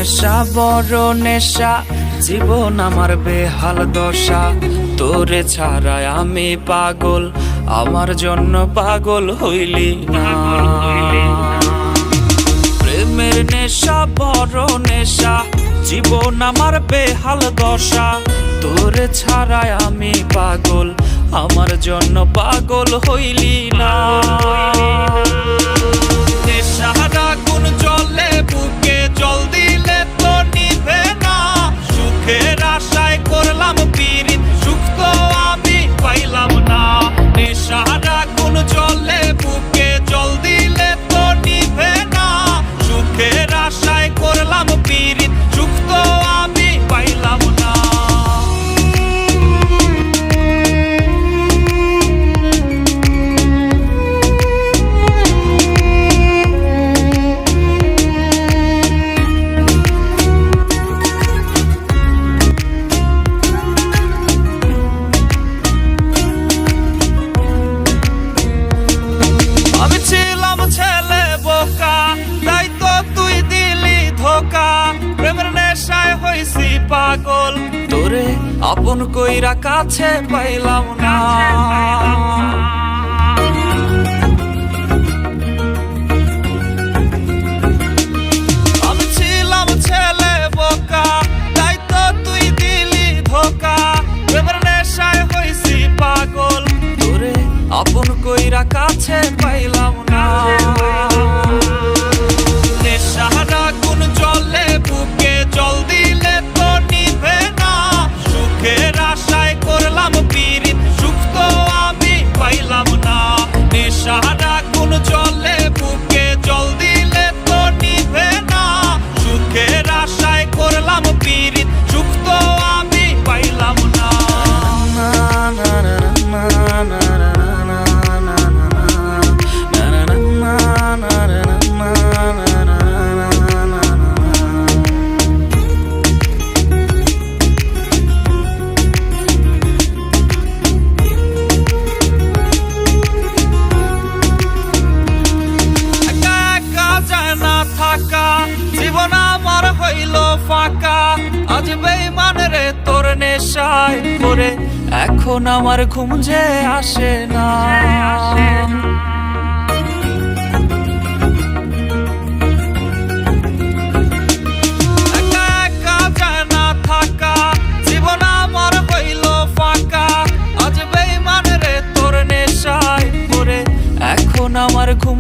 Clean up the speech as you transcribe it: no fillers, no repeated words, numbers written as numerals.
নেশা বড় নেশা, জীবন আমার বেহাল দশা। তোরে ছাড়ায় আমি পাগল, আমার জন্য পাগল হইলি না। প্রেমের নেশা বড় নেশা, জীবন আমার বেহাল দশা। তোরে ছাড়ায় আমি পাগল, আমার জন্য পাগল হইলি না। নেশার আগুন জ্বলে বুকে, জল দিলে তো নিভে না। সুখের আশায় করলাম পীড়িত, সুখ তো আমি পাইলাম না। নেশার আগুন জ্বলে বুকে, জল দিলে তো নিভে না। সুখের আশায় করলাম পীড়িত, সুখ তো আমি পাইলাম না। আমি ছিলাম ছেলে বোকা, তাই তো তুই দিলি ধোকা। প্রেমের নেশায় হইছি পাগল, তোরে আপন কইরা কাছে পাইলাম না। আমি ছিলাম ছেলে বোকা, তাই তো তুই দিলি ধোকা। প্রেমের নেশায় হইছি পাগল, তোরে আপন কইরা কাছে পাইলাম না। নেশার আগুন জ্বলে বুকে, জল দিলে তো নিভে না। সুখের আশায় করলাম পীড়িত, সুখ তো আমি পাইলাম না। নেশার আগুন জ্বলে বুকে, জল দিলে তো নিভে না। সুখের আশায় করলাম পীড়িত, সুখ তো আমি পাইলাম না। জীবন আমার হইল ফাঁকা, আজ বেঈমান রে তোর নেশায় পড়ে। এখন আমার ঘুম যে আসে না। একা একা যায় না থাকা, জীবন আমার হইল ফাঁকা, আজ বেঈমান রে তোর নেশায় পড়ে। এখন আমার ঘুম